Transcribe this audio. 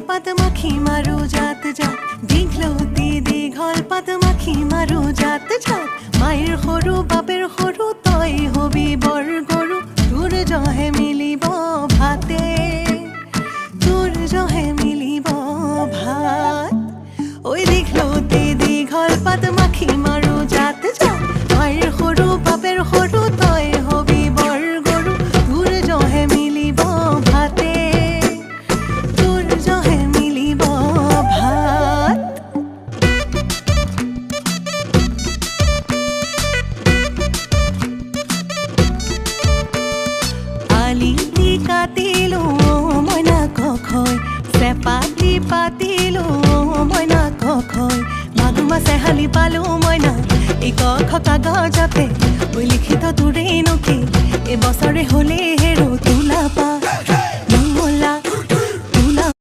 পাত মাখি মাৰো জাত জাত দীঘলতি দীঘল পাত মাখি মাৰো জাত জাত মায়েৰ সৰু বাপেৰ সৰু তই হবি বৰ গৰু তোৰ জহে মিলিব ভাতে তোৰ জহে মিলিব ভাত ঐ দীঘলতি দীঘল পাত মাখি মাৰো জাত জাত মায়েৰ সৰু বাপেৰ সৰু তই হবি বৰ গৰু তোৰ জহে মিলিব ভাতে তোৰ জহে মিলিব ভাত আলি দি কাটিলো মইনা কখৈ চেপাতি পাতিলো মইনা কখৈ মাগুৰ মাছে হালি পালো মইনা এই ক খ কাগজতে ঐ লিখিত তোৰেই নকি এবছৰে হ'লে